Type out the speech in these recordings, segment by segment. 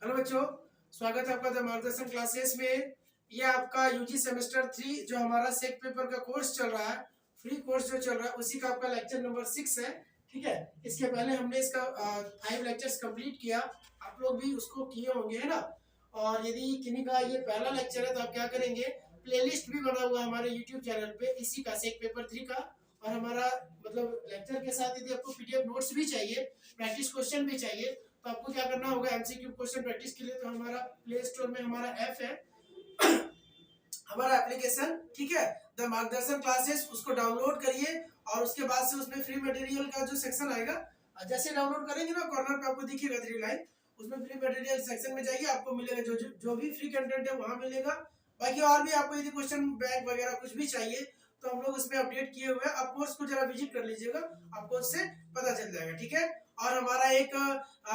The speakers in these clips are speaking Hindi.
हेलो बच्चों, स्वागत है आपका द मार्गदर्शन क्लासेस में। ये आपका यूजी सेमेस्टर 3 जो हमारा सेक पेपर का कोर्स चल रहा है, फ्री कोर्स जो चल रहा है, उसी का आपका लेक्चर नंबर 6 है। ठीक है, इसके पहले हमने इसका 5 लेक्चर्स कंप्लीट किया, आप लोग भी उसको किए होंगे, है ना। और यदि किन्हीं का ये पहला लेक्चर है तो आप क्या करेंगे, प्लेलिस्ट भी बना हुआ है हमारे यूट्यूब चैनल पे इसी का सेक पेपर 3 का। और हमारा मतलब लेक्चर के साथ यदि आपको पीडीएफ नोट्स भी चाहिए, प्रैक्टिस क्वेश्चन भी चाहिए, तो आपको क्या करना होगा, एमसीक्यू क्वेश्चन प्रैक्टिस के लिए तो हमारा प्ले स्टोर में हमारा ऐप है, हमारा एप्लीकेशन, ठीक है, द मार्गदर्शन क्लासेस, उसको डाउनलोड करिए। और उसके बाद से उसमें फ्री मटेरियल का जो सेक्शन आएगा, जैसे डाउनलोड करेंगे ना, कॉर्नर पे आपको दिखेगा 3 लाइन, उसमें फ्री मटेरियल सेक्शन में जाइए, आपको मिलेगा जो भी फ्री कंटेंट है वहां मिलेगा। बाकी और भी आपको यदि क्वेश्चन बैंक वगैरह कुछ भी चाहिए तो हम लोग उसमें अपडेट किए हुए हैं, आप कोर्स को जरा विजिट कर लीजिएगा, आपको उससे पता चल जाएगा। ठीक है, और हमारा एक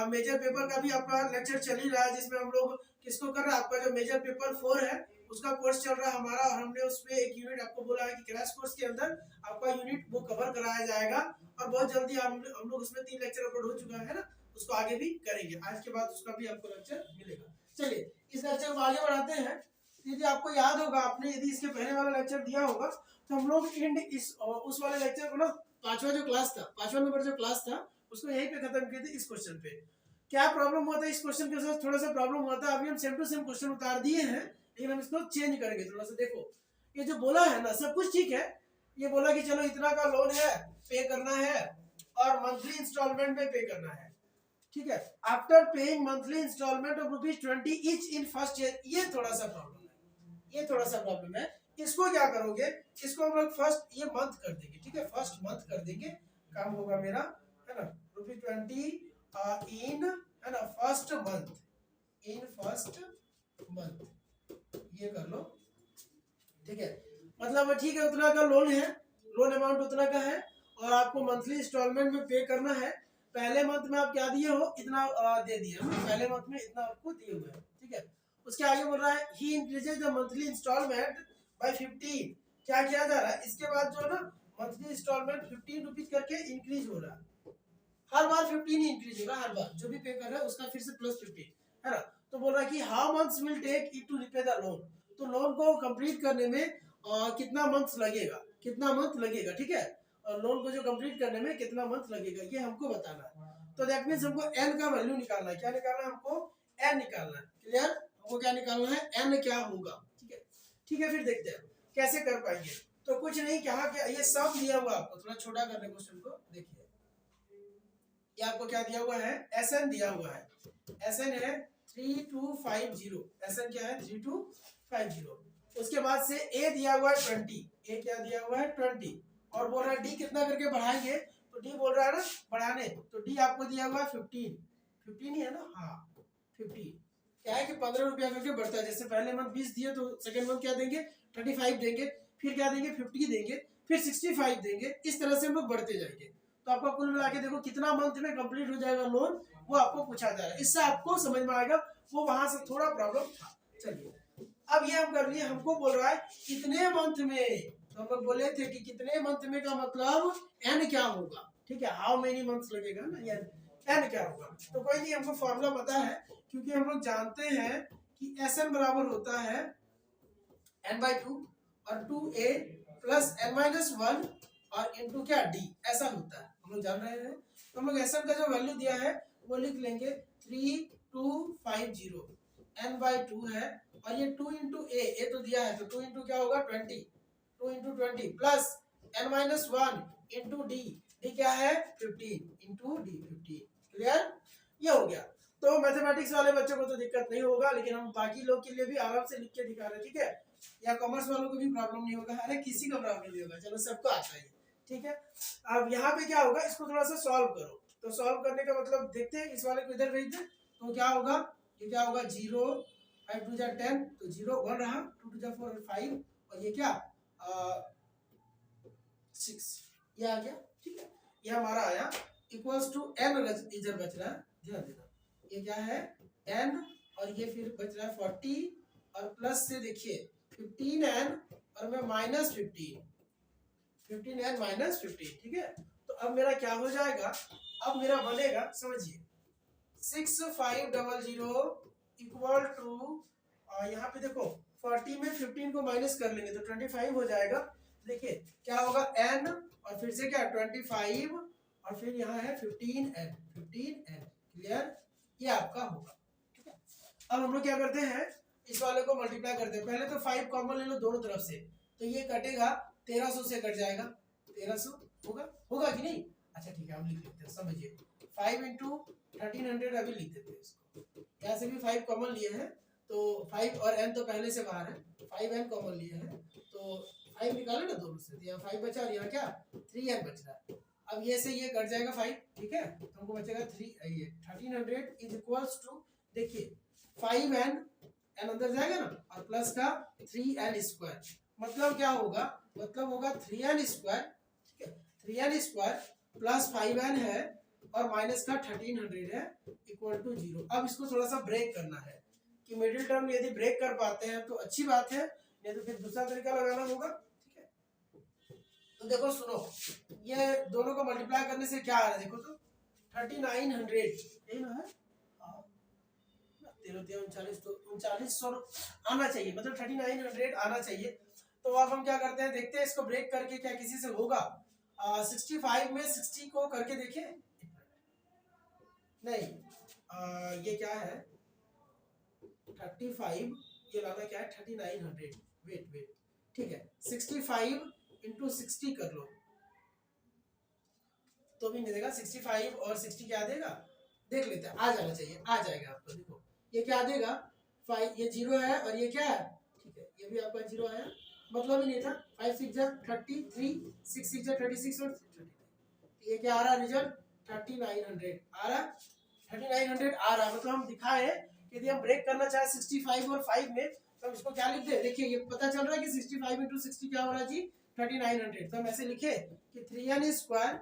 मेजर पेपर का भी आपका लेक्चर चल ही रहा है, जिसमें हम लोग किसको कर रहे हैं, आपका जो मेजर पेपर 4 है उसका कोर्स चल रहा है हमारा। और हमने उसमें एक यूनिट आपको बोला है कि क्रैश कोर्स के अंदर आपका यूनिट वो कवर कराया जाएगा, और बहुत जल्दी हम लोग उसमें 3 लेक्चर अपलोड हो चुका है ना, उसको आगे भी करेंगे। आज के बाद उसका भी आपको लेक्चर मिलेगा। चलिए इस लेक्चर को आगे बढ़ाते हैं। यदि आपको याद होगा, आपने यदि इसके पहले वाला लेक्चर दिया होगा, तो हम लोग उस वाले लेक्चर को ना, पांचवा जो क्लास था, 5वां नंबर जो क्लास था, उसको यहीं पे खत्म किए थे। इस क्वेश्चन पे क्या प्रॉब्लम हुआ था, इस क्वेश्चन के साथ थोड़ा सा प्रॉब्लम हुआ था। अभी हम सेम टू सेम क्वेश्चन उतार दिए हैं, लेकिन हम इसको चेंज करेंगे थोड़ा सा। देखो ये जो बोला है ना, सब कुछ ठीक है। ये बोला कि चलो इतना का लोन है, पे करना है, और मंथली इंस्टॉलमेंट में पे करना है। ठीक है, after paying monthly instalment of ₹20 each in first year. ये थोड़ा सा प्रॉब्लम है, ये थोड़ा सा प्रॉब्लम है। इसको क्या करोगे, इसको हम लोग फर्स्ट ये मंथ कर देंगे। ठीक है, फर्स्ट मंथ कर देंगे, काम होगा मेरा, है ना। ₹20 इन, है ना, first month, in first month, ये कर लो। ठीक है, मतलब ठीक है, उतना का लोन है, लोन अमाउंट उतना का है, और आपको मंथली इंस्टॉलमेंट में पे करना है। पहले मंथ में आप क्या दिए हो, इतना दे दिए, पहले मंथ में इतना आपको दिए हुए हैं। ठीक है, उसके आगे बोल रहा है ही increases the monthly instalment by 15। क्या किया जा रहा है, इसके बाद जो है ना, मंथली इंस्टॉलमेंट 15 रुपीज करके इंक्रीज हो रहा है। हर बार 15 ही इंक्रीज होगा, हर बार जो भी पे कर रहा है उसका फिर से +15, है ना। तो बोल रहा है कि how months will take it to repay the loan. तो लोन को कंप्लीट करने में कितना मंथ लगेगा, कितना मंथ लगेगा। ठीक है, और लोन को जो कंप्लीट करने में कितना मंथ लगेगा, ये हमको बताना है। तो दैट मींस हमको n का वैल्यू निकालना है। क्या निकालना है हमको, n निकालना है। क्लियर, हमको क्या निकालना है, n क्या होगा। ठीक है, ठीक है, फिर देखते हैं कैसे कर पाएंगे। तो कुछ नहीं, क्या ये सब दिया हुआ आपको, थोड़ा छोटा करने क्वेश्चन को देखिए। ये आपको क्या दिया हुआ है, SN दिया हुआ है, SN है 3250, SN क्या है 3250। उसके बाद से A दिया हुआ है 20, A क्या दिया हुआ है 20, और बोल रहा है D कितना करके बढ़ाएंगे, तो D बोल रहा है ना बढ़ाने, तो D आपको दिया हुआ है 15 ही है ना, हाँ 15। क्या है कि 15 रुपया करके बढ़ता है, जैसे पहले मंथ 20 दिए तो सेकंड मंथ क्या देंगे 35 देंगे, फिर क्या देंगे 50 देंगे, फिर 65 देंगे, इस तरह से हम लोग बढ़ते जाएंगे। तो आपका कुल मिला के देखो कितना मंथ में कंप्लीट हो जाएगा लोन, वो आपको पूछा जा रहा है। इससे आपको समझ में आएगा, वो वहां से थोड़ा प्रॉब्लम था। चलिए अब ये हम कर लिए, हमको बोल रहा है कितने मंथ में, तो हम लोग बोले थे कि कितने मंथ में का मतलब n क्या होगा। ठीक है, हाउ मेनी मंथ्स लगेगा ना, या n क्या होगा। तो कोई नहीं, हमको फॉर्मूला पता है, क्योंकि हम लोग जानते हैं कि SN बराबर होता है n/2 और 2a प्लस n-1 और इंटू क्या d, ऐसा होता है, हम लोग जान रहे हैं। तो हम लोग SN का जो वैल्यू दिया है वो लिख लेंगे 3250, n/2 है, और ये 2 इंटू ए तो दिया है, तो 2 इंटू क्या होगा 20, 2 into 20 plus n-1 into D, D क्या है 15 इंटू डी 15। क्लियर, ये हो गया। तो मैथमेटिक्स वाले बच्चों को तो दिक्कत नहीं होगा, लेकिन हम बाकी लोग के लिए भी आराम से लिख के दिखा रहे हैं। ठीक है, या कॉमर्स वालों को भी प्रॉब्लम नहीं होगा, अरे किसी को प्रॉब्लम नहीं होगा, चलो सबको आता है। ठीक है, अब यहाँ पे क्या होगा, इसको थोड़ा सा सॉल्व करो। तो सॉल्व करने का मतलब देखते हैं, इस वाले को इधर भेज दे तो क्या होगा, ये क्या होगा 0, 5 2 10, तो 0 1 रहा, 2 2 4 5, और ये क्या 6, ये आ गया। ठीक है, ये हमारा आया इक्वल्स टू n, इधर बच रहा है, ध्यान देना, ये क्या है n, और ये फिर बच रहा है 40, और प्लस से देखिए 15n, और मैं -15, 15n -15। ठीक है, तो अब मेरा क्या हो जाएगा, अब मेरा बनेगा, समझिए 6500 इक्वल टू, यहाँ पे देखो 40 में 15 को माइनस कर लेंगे तो 25 हो जाएगा। देखिए क्या होगा n और फिर से क्या 25 और फिर यहाँ है 15n, 15n। क्लियर, ये आपका होगा। ठीक है, अब हम लोग क्या करते हैं, इस वाले को मल्टीप्लाई करते हैं। पहले तो 5 कॉमन ले लो दोनों तरफ से, तो ये कटेगा 1300 से कट जाएगा, 1300 होगा, होगा कि नहीं? अच्छा ठीक है, हम लिख लेते हैं, समझिए 5 इंटू 1300 अभी लिख देते हैं इसको। यहाँ से भी 5 कॉमन लिए हैं तो 5 और n तो पहले से बाहर है, 5n कॉमन लिए हैं तो 5 निकाले ना दोनों से, तो यहाँ 5 बचा और यहाँ क्या 3n बच रहा है। अब ये से ये कट जाएगा 5, ठीक है, तो हमको बचेगा 3, ये 1300 इज इक्वल्स टू, देखिए 5n, n अंदर जाएगा ना, और प्लस का 3n स्क्वायर, मतलब क्या होगा, मतलब होगा 3n स्क्वायर। ठीक है, 3n स्क्वायर प्लस 5n है और माइनस का 1300 है इक्वल टू 0। अब इसको थोड़ा सा ब्रेक करना है कि मिडिल टर्म यदि ब्रेक कर पाते हैं तो अच्छी बात है, नहीं तो फिर दूसरा तरीका लगाना होगा। ठीक है, तो देखो सुनो, ये दोनों को मल्टीप्लाई करने से क्या आ रहा है, देखो तो 3900, यही ना है, 39 तो 3900 आना चाहिए, मतलब 3900 आना चाहिए। तो अब हम क्या करते हैं, देखते हैं इसको ब्रेक करके क्या किसी से होगा। 65 में 60 को करके देखें, नहीं ये क्या है 35, ये लाना क्या है 3900, वेट, ठीक है 65 इंटू 60 कर लो तो भी नहीं देगा, 65 और 60 क्या देगा, देख लेते हैं, आ जाना चाहिए, आ जाएगा आपको। देखो ये क्या देगा 5, ये 0 है और ये क्या है, ठीक है ये भी आपका 0 आया, मतलब ही नहीं था। 5 6 जा 33, 6 6 जा 36 और 39, ये क्या आ रहा रिजल्ट 3900 आ रहा, 3900 आ रहा। मतलब हम दिखाए यदि हम ब्रेक करना चाहे 65 और 5 में तो हम इसको क्या लिखते हैं, देखिए ये पता चल रहा है कि 65 इंटू 60 क्या हो रहा है जी 3900, तो हम ऐसे लिखे कि 3n स्क्वायर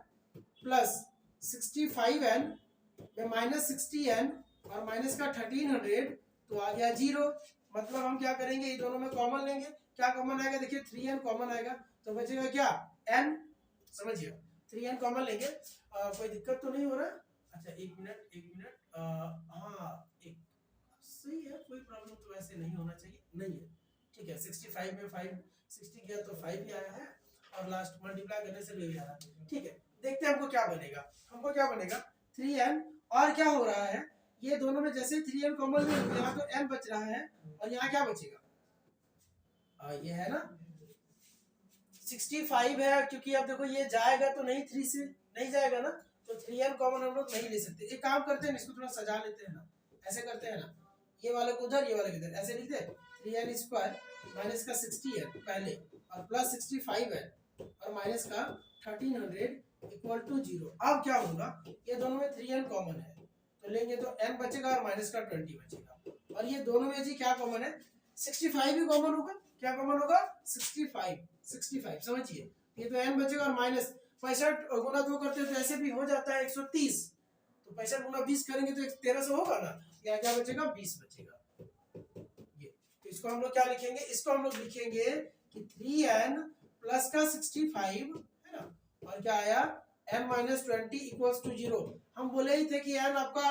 प्लस 65n में माइनस 60n और माइनस का 1300 तो आ गया 0। मतलब हम क्या करेंगे, ये दोनों में कॉमन लेंगे, क्या कॉमन आएगा, देखिए 3n कॉमन आएगा तो बचेगा क्या n, समझिए 3n कॉमन लेंगे। कोई दिक्कत तो नहीं हो रहा, अच्छा एक मिनट, हाँ एक सही है, कोई प्रॉब्लम तो वैसे नहीं होना चाहिए, नहीं है, ठीक है। 65 में 5 60 गया तो 5 ही आया है और लास्ट मल्टीप्लाई करने से ले आया, ठीक है। देखते हैं हमको क्या बनेगा, हमको क्या बनेगा 3n, और क्या हो रहा है, ये दोनों में जैसे 3n कॉमन ले, यहाँ तो n बच रहा है और यहाँ क्या बचेगा, ये है ना 65 है, क्योंकि अब देखो ये जाएगा तो नहीं, 3 से नहीं जाएगा ना, तो 3n कॉमन हम लोग नहीं ले सकते। एक काम करते हैं, इसको थोड़ा सजा लेते हैं ना, ऐसे करते हैं ना, ये वाले को उधर, ये वाले को इधर, ऐसे लिख दे 3n स्क्वायर माइनस का 60 है पहले और प्लस 65 है और माइनस का 1300 इक्वल टू 0। अब क्या होगा, ये दोनों में 3n कॉमन है तो लेंगे तो n बचेगा और माइनस का 20 बचेगा, और ये दोनों में जी क्या कॉमन है 65 भी कॉमन होगा, क्या कॉमन होगा 65, समझिए ये तो n बचेगा और माइनस 65 गुना 2 करते हैं तो ऐसे भी हो जाता है 130, तो 65 गुना 20 करेंगे तो 1300 होगा ना, यहाँ क्या बचेगा 20 बचेगा। ये तो इसको हम लोग क्या लिखेंगे, इसको हम लोग लिखेंगे कि 3n प्लस का 65 है ना, और क्या आया n माइनस 20 इक्वल्स टू 0। हम बोले ही थे कि n आपका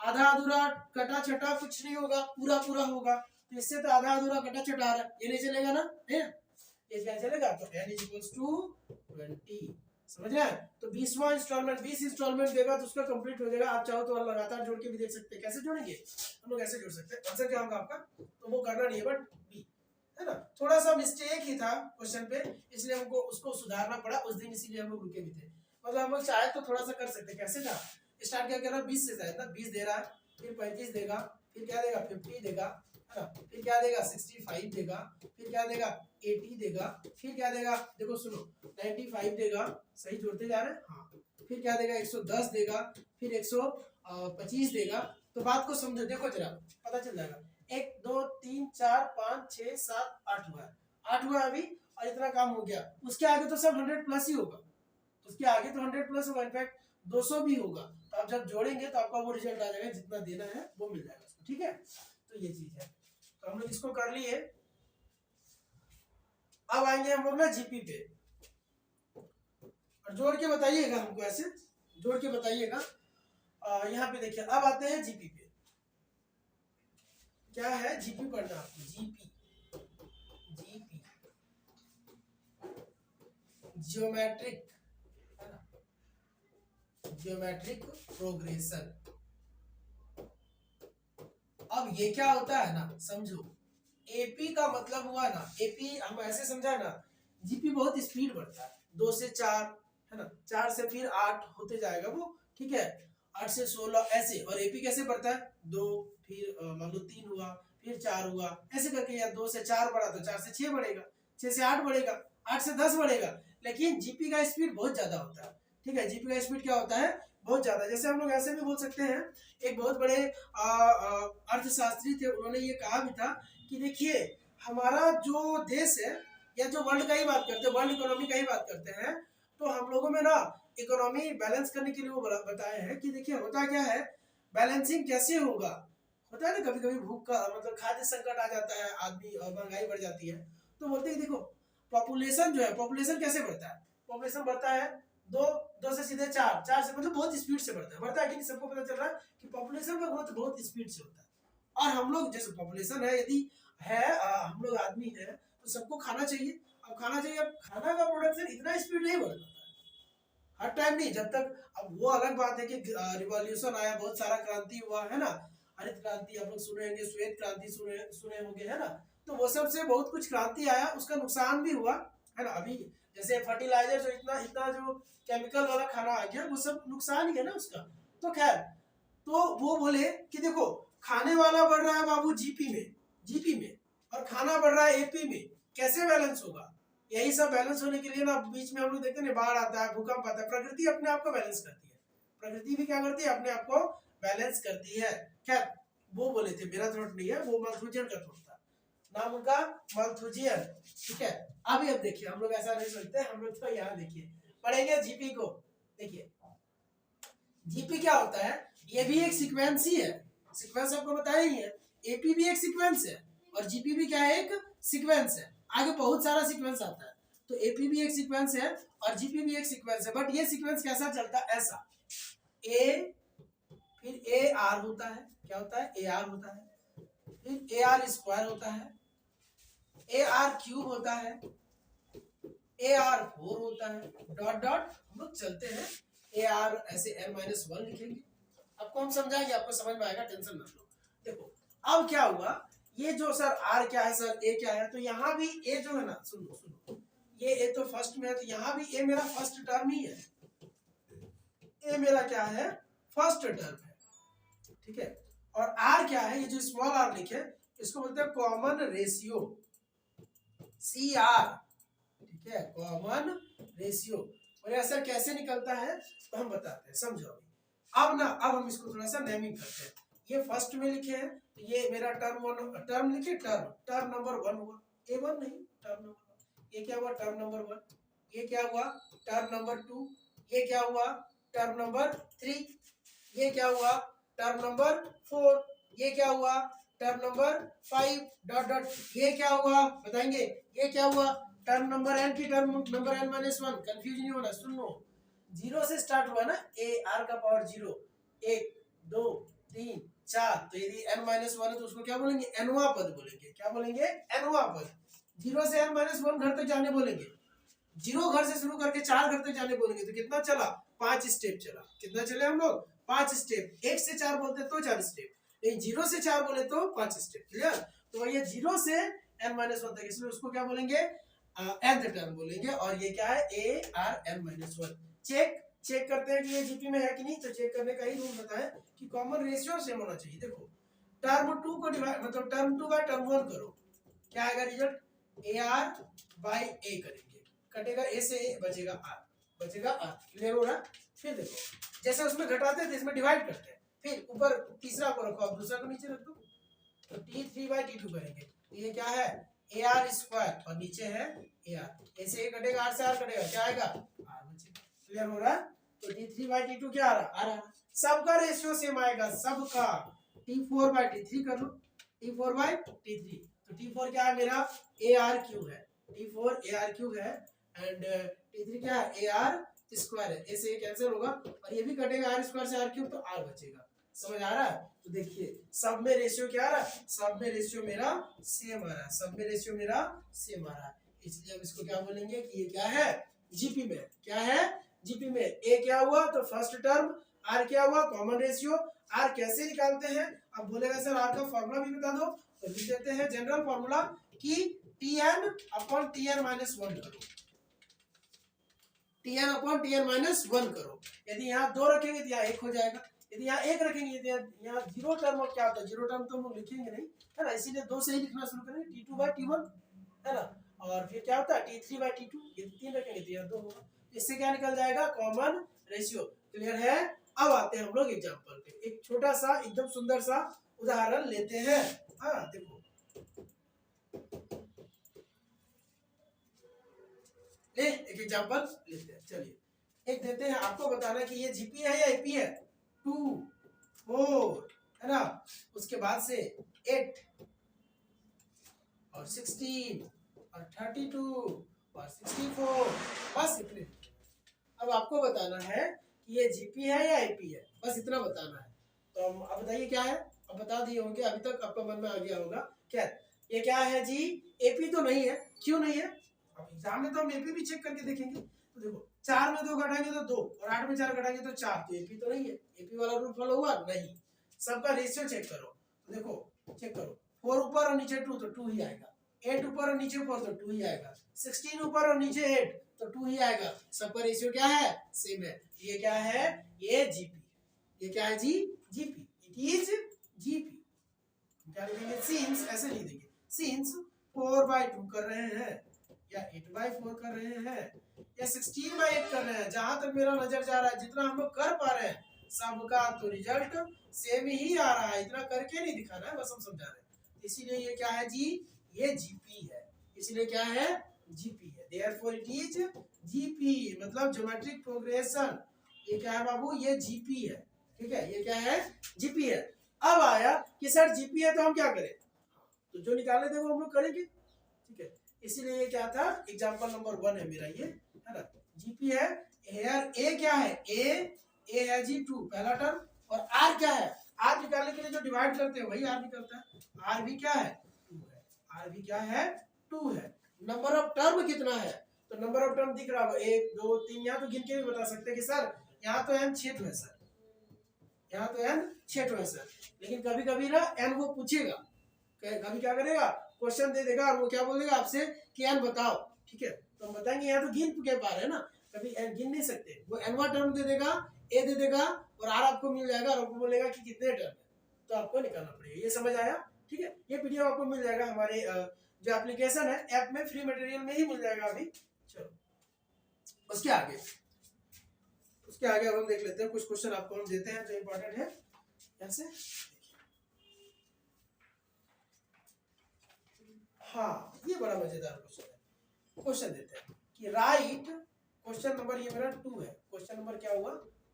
आधा अधूरा कटा छटा कुछ नहीं होगा, पूरा पूरा होगा, तो इससे तो आधा अधूरा कटा छटा आ रहा है, ये नहीं चलेगा ना, है ये क्या चलेगा, तो n इक्वल्स टू 20, समझ रहे हैं। तो 20वां इंस्टॉलमेंट 20 इंस्टॉलमेंट देगा तो उसका कंप्लीट हो जाएगा। आप चाहो तो लगातार जोड़ के भी देख सकते हैं, कैसे जोड़ेंगे हम लोग, ऐसे जोड़ सकते हैं। आंसर क्या होगा आपका, तो वो करना नहीं है, बट बी है ना, थोड़ा सा मिस्टेक ही था क्वेश्चन पे, इसलिए हमको उसको सुधारना पड़ा उस दिन, इसीलिए हम लोग रुके भी थे। मतलब हम लोग चाहे तो थोड़ा सा कर सकते, कैसे था, स्टार्ट क्या कर रहा है 20 से शायद ना, 20 दे रहा है, फिर 35 देगा, फिर क्या देगा 50 देगा, है ना, फिर क्या देगा 65 देगा, फिर क्या देगा 80 देगा, फिर क्या देगा, देखो सुनो 95 देगा, सही जोड़ते जा रहे हैं, हाँ, फिर क्या देगा 110 देगा, फिर 125 देगा। तो बात को समझो, देखो जरा पता चल जाएगा, 1 2 3 4 5 6 7 8 हुआ है, 8 हुआ अभी, और इतना काम हो गया, उसके आगे तो सब 100 प्लस ही होगा, उसके आगे तो 100 प्लस होगा, इनफैक्ट 200 भी होगा, तो आप जब जोड़ेंगे तो आपका वो रिजल्ट आ जाएगा, जितना देना है वो मिल जाएगा उसको, ठीक है। तो ये चीज है, तो हम लोग इसको कर लिए। अब आएंगे हम लोग ना जीपी पे, और जोड़ के बताइएगा हमको, ऐसे जोड़ के बताइएगा। यहाँ पे देखिए अब आते हैं जीपी पे। क्या है, जीपी पढ़ना आपको, जीपी, जीपी जियोमेट्रिक, है ना, जियोमेट्रिक प्रोग्रेशन। अब ये क्या होता है ना, समझो, एपी का मतलब हुआ ना, एपी हम ऐसे समझा ना, जीपी बहुत स्पीड बढ़ता है, 2 से 4, है ना, 4 से फिर 8 होते जाएगा वो, ठीक है, 8 से 16 ऐसे। और एपी कैसे बढ़ता है, 2, फिर मान लो 3 हुआ, फिर 4 हुआ, ऐसे करके, या 2 से 4 बढ़ा तो 4 से 6 बढ़ेगा, 6 से 8 बढ़ेगा, 8 से 10 बढ़ेगा। लेकिन जीपी का स्पीड बहुत ज्यादा होता है, ठीक है, जीपी का स्पीड क्या होता है, बहुत ज्यादा। जैसे हम लोग ऐसे भी बोल सकते हैं, एक बहुत बड़े अर्थशास्त्री थे, उन्होंने ये कहा भी था कि देखिए, हमारा जो देश है, या जो वर्ल्ड का ही बात करते हैं, वर्ल्ड इकोनॉमी का ही बात करते हैं, तो हम लोगों में ना इकोनॉमी बैलेंस करने के लिए वो बताए हैं कि देखिए होता क्या है, बैलेंसिंग कैसे होगा, होता है ना कभी कभी भूख का मतलब खाद्य संकट आ जाता है, आदमी और महंगाई बढ़ जाती है, तो बोलते हैं देखो पॉपुलेशन जो है, पॉपुलेशन कैसे बढ़ता है, पॉपुलेशन बढ़ता है 2, 2 से सीधे 4, 4 से मतलब बहुत स्पीड से बढ़ता है कि नहीं, सबको पता चल रहा है कि पॉपुलेशन का ग्रोथ बहुत स्पीड से होता है। और हम लोग जैसे पॉपुलेशन है, यदि है हम लोग आदमी है, तो सबको खाना चाहिए, अब खाना चाहिए, अब खाना का प्रोडक्शन इतना स्पीड नहीं बढ़ पाता हर टाइम नहीं, जब तक, अब वो अलग बात है कि रिवॉल्यूशन आया, बहुत सारा क्रांति हुआ, है ना, हरित क्रांति आप लोग सुने होंगे, श्वेत क्रांति सुने सुने होंगे, है ना, तो वो सब से बहुत कुछ क्रांति आया, उसका नुकसान भी हुआ, है ना। अभी जैसे फर्टिलाइजर जो इतना इतना जो केमिकल वाला खाना आ गया, वो सब नुकसान ही है ना उसका। तो खैर, तो वो बोले कि देखो, खाने वाला बढ़ रहा है बाबू जीपी में, जीपी में, और खाना बढ़ रहा है एपी में, कैसे बैलेंस होगा। यही सब बैलेंस होने के लिए ना, बीच में हम लोग देखते हैं बाढ़ आता है, भूकंप आता है, प्रकृति अपने आप को बैलेंस करती है, प्रकृति भी क्या करती है, अपने आप को बैलेंस करती है। खैर, वो बोले थे, मेरा थ्रोट नहीं है, वो माल्थुजियन का थ्रोट था, नाम उनका माल्थुजियन, ठीक है। अभी अब देखिए, हम लोग ऐसा नहीं सोचते, हम लोग तो यहाँ देखिए पढ़ेंगे जीपी को। देखिए जीपी क्या होता है, ये भी एक सीक्वेंस ही है, सीक्वेंस आपको बताया ही है, एपी भी एक सीक्वेंस है, और जीपी भी क्या है, एक सीक्वेंस है, आगे बहुत सारा सीक्वेंस आता है। तो एपी भी एक सीक्वेंस है और जीपी भी एक सीक्वेंस है, बट ये सीक्वेंस कैसा चलता है, ऐसा, ए, फिर ए आर होता है, क्या होता है, ए आर होता है, फिर ए आर स्क्वायर होता है, ए आर क्यूब होता है, ए आर 4 होता है, डॉट डॉट हम लोग चलते हैं, ए आर ऐसे n-1 लिखेंगे, आपको हम समझाएंगे, आपको समझ में आएगा, टेंशन मत लो। देखो अब क्या हुआ, ये जो सर आर क्या है, सर ए क्या है, तो यहाँ भी ए जो है ना, सुनो सुनो, ये ए तो फर्स्ट में है, तो यहाँ भी ए मेरा फर्स्ट टर्म ही है, ए मेरा क्या है, फर्स्ट टर्म है, ठीक है। और आर क्या है, ये जो स्मॉल आर लिखे, इसको बोलते हैं कॉमन रेशियो, सी आर, ठीक है, कॉमन रेशियो। और ऐसा कैसे निकलता है, तो हम बताते हैं, समझो अभी। अब ना, अब हम इसको थोड़ा सा नेमिंग करते हैं, ये फर्स्ट में लिखे हैं, तो ये मेरा टर्म 1, टर्म लिखे, टर्म नंबर 1 हुआ, A1 नहीं, टर्म नंबर 1, ये क्या हुआ, टर्म नंबर 1, ये क्या हुआ, टर्म नंबर 2, ये क्या हुआ, टर्म नंबर 3, ये क्या हुआ, टर्म नंबर 4, ये क्या हुआ, टर्म नंबर 5, डॉट डॉट, ये क्या हुआ बताएंगे, ये क्या हुआ, टर्म नंबर n की टर्म नंबर n-1, कंफ्यूज नहीं होना, सुन लो, 0 से स्टार्ट हुआ ना, ए आर का पावर 0, 1 2 3 4, तो यदि n-1 है तो उसको क्या बोलेंगे, nवां पद बोलेंगे, क्या बोलेंगे, nवां पद। 0 से n-1 घर तक जाने बोलेंगे, 0 घर से शुरू करके 4 घर तक जाने बोलेंगे, तो कितना चला, 5 स्टेप चला, कितना चले हम लोग, 5 स्टेप, 1 से 4 बोलते तो 4 स्टेप, लेकिन 0 से 4 बोले तो 5 स्टेप, क्लियर। तो ये 0 से n-1 तक, इसलिए उसको क्या बोलेंगे, nth टर्म बोलेंगे, और ये क्या है, ए आर n-1। चेक करते हैं कि ये जीपी में है कि नहीं, तो चेक करने का ही रूल बताएं कि कॉमन रेशियो सेम होना चाहिए। देखो टर्म 2 को डिवाइड, मतलब टर्म 2 बाय टर्म 1 करो, क्या आएगा रिजल्ट, ए आर बाई ए करेंगे, कटेगा ए से ए, बचेगा आर, बचेगा आर, क्लियर हो रहा। फिर देखो जैसे उसमें घटाते हैं, इसमें डिवाइड करते हैं, फिर ऊपर तीसरा को रखो, अब दूसरा को नीचे रख दो, तो t3 बाई t2 करेंगे, तो ये क्या है, ए आर स्क्वायर, और नीचे है ए आर, ऐसे ए कटेगा, आर से आर कटेगा, क्या आएगा, आर बचेगा, क्लियर हो रहा है। तो t3 बाई t2 क्या आ रहा, आ रहा, सबका रेशियो सेम आएगा, सबका, t4 बाई t3 कर लो, t4 बाई t3, तो t4 क्या है मेरा, ए आर क्यूब है, t4 ए आर क्यूब है, एंड t3 क्या है, ए आर स्क्वायर है, ऐसे कैंसिल होगा, और ये भी कटेगा आर स्क्वायर से आर क्यूब, तो आर बचेगा, समझ आ रहा है। तो देखिए सब में रेशियो क्या आ रहा है, सब में रेशियो मेरा सेम आ रहा है, सब में रेशियो मेरा सेम आ रहा है, इसलिए हम इसको क्या बोलेंगे कि ये क्या है, जीपी में, क्या है, जीपी में। ए क्या हुआ तो फर्स्ट टर्म, आर क्या हुआ कॉमन रेशियो। आर कैसे निकालते हैं, अब बोलेगा सर आर का फॉर्मूला भी बता दो, तो लिख देते हैं जनरल फॉर्मूला कि Tn अपॉन Tn माइनस 1 करो, Tn अपॉन Tn माइनस 1 करो। यदि यहाँ 2 रखेंगे तो यहाँ 1 हो जाएगा, यदि यहाँ 1 रखेंगे तो यहाँ जीरो टर्म, क्या होता है जीरो टर्म तो हम लोग लिखेंगे नहीं, है ना, इसीलिए 2 से ही लिखना शुरू करेंगे, T2/T1, है ना, और फिर क्या होता है T3/T2, ये 3 रखेंगे तो यहाँ 2 होगा, इससे क्या निकल जाएगा कॉमन रेशियो। क्लियर है। अब आते हैं हम लोग एग्जाम्पल पे, एक छोटा सा एकदम सुंदर सा उदाहरण लेते हैं। हाँ देखो ले एक एग्जाम्पल लेते हैं, चलिए एक देते हैं, आपको बताना कि ये जीपी है या एपी है। 2 4 है ना, उसके बाद से 8 और 16 और 32 और 64, बस इतने। अब आपको बताना है कि ये जीपी है या एपी है, बस इतना बताना है। तो हम अब बताइए क्या है, अब बता दिए होंगे, अभी तक आपका मन में आ गया होगा क्या, ये क्या है जी, एपी तो नहीं है, क्यों नहीं है, अब एग्जाम में तो हम एपी भी चेक करके देखेंगे। तो देखो 4 में 2 घटाएंगे तो 2 और 8 में 4 घटाएंगे तो 4, तो एपी तो नहीं है, एपी वाला रूल फॉलो हुआ नहीं। सबका रेशियो चेक करो, तो देखो चेक करो, 4 ऊपर और नीचे 2 तो 2 ही आएगा, 8 ऊपर और नीचे 4 तो 2 ही आएगा, 16 ऊपर और नीचे 8 तो 2 ही आएगा, सबका रेशियो क्या है सेम है। ये क्या है, ये जीपी, ये क्या है जी, जीपी, इट इज जीपी। क्या लिखेंगे, सिंस ऐसे लिख देंगे, सिंस 4/2 कर रहे हैं या 8/4 कर रहे हैं या 16/8 कर रहे हैं, जहां तक मेरा नजर जा रहा है, जितना हम लोग कर पा रहे हैं सबका तो रिजल्ट सेम ही आ रहा है, इतना करके नहीं दिखाना है, बस हम समझा रहे हैं। इसीलिए ये क्या है जी, ये जीपी है, इसलिए क्या है जीपी है, देयरफॉर इट इज जीपी, मतलब ज्योमेट्रिक प्रोग्रेशन। ये क्या है बाबू, ये जीपी है, ठीक है, ये क्या है जीपी है। अब आया कि सर जीपी है तो हम क्या करें, तो जो निकालने थे वो हम लोग करेंगे, ठीक है, इसीलिए ये क्या था, एग्जांपल नंबर 1 है मेरा ये, है ना, जीपी है। हेयर ए क्या है, ए है जी 2 पहला टर्म, और आर क्या है, आर निकालने के लिए जो डिवाइड करते हैं वही आर निकलता है, आर भी क्या है 2 है, आर भी क्या है 2 है। नंबर ऑफ टर्म कितना है, तो नंबर ऑफ टर्म दिख रहा होगा 1 2 3, यहाँ तो गिन के भी बता सकते हैं कि सर यहाँ तो n 6 है सर, यहाँ तो n 6 है सर, लेकिन कभी कभी ना n वो पूछेगा, कभी क्या करेगा क्वेश्चन दे देगा और वो क्या बोलेगा आपसे कि n बताओ, ठीक है, तो हम बताएंगे यहाँ तो गिन के पा रहे हैं ना, कभी n गिन नहीं सकते, वो nवा टर्म दे देगा, a दे देगा और r आपको मिल जाएगा, और आपको बोलेगा कि कितने टर्म है, तो आपको निकालना पड़ेगा। ये समझ आया, ठीक है, ये पीडीएफ आपको मिल जाएगा हमारे जो एप्लीकेशन है ऐप में, फ्री मटेरियल में ही मिल जाएगा अभी। चलो उसके आगे अब हम देख लेते हैं, कुछ क्वेश्चन आपको हम देते हैं जो इम्पोर्टेंट है, ऐसे हाँ ये बड़ा मजेदार क्वेश्चन है, क्वेश्चन देते हैं कि राइट, क्वेश्चन नंबर ये मेरा 2 है, क्वेश्चन नंबर क्या हुआ,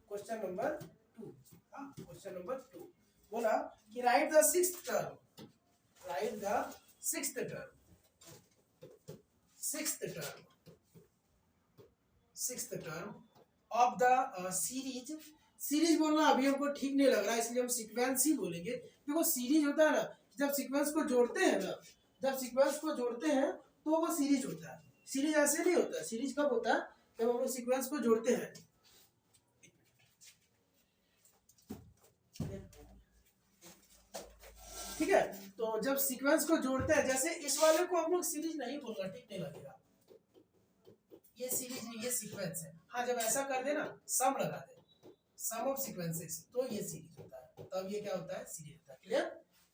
क्वेश्चन नंबर 2, हाँ क्वेश्चन नंबर 2 बोला कि right the sixth term, right the sixth term, sixth term of the series. Series बोलना अभी हमको ठीक नहीं लग रहा है, इसलिए हम सीक्वेंस ही बोलेंगे, देखो सीरीज होता है ना, जब सीक्वेंस को जोड़ते हैं ना, जब सीक्वेंस को जोड़ते हैं तो वो सीरीज होता है, सीरीज ऐसे नहीं होता, सीरीज कब होता है जब हम लोग सीक्वेंस को जोड़ते हैं, ठीक है, तो जब सीक्वेंस को जोड़ते हैं, जैसे इस वाले को हम लोग सीरीज नहीं बोलना, ठीक नहीं लगेगा, ये सीरीज नहीं ये सीक्वेंस है, हाँ जब ऐसा कर दे ना सम लगा दे, सम ऑफ सीक्वेंसेस, तो ये सीरीज होता है, तब ये क्या होता है सीरीज होता है। क्लियर,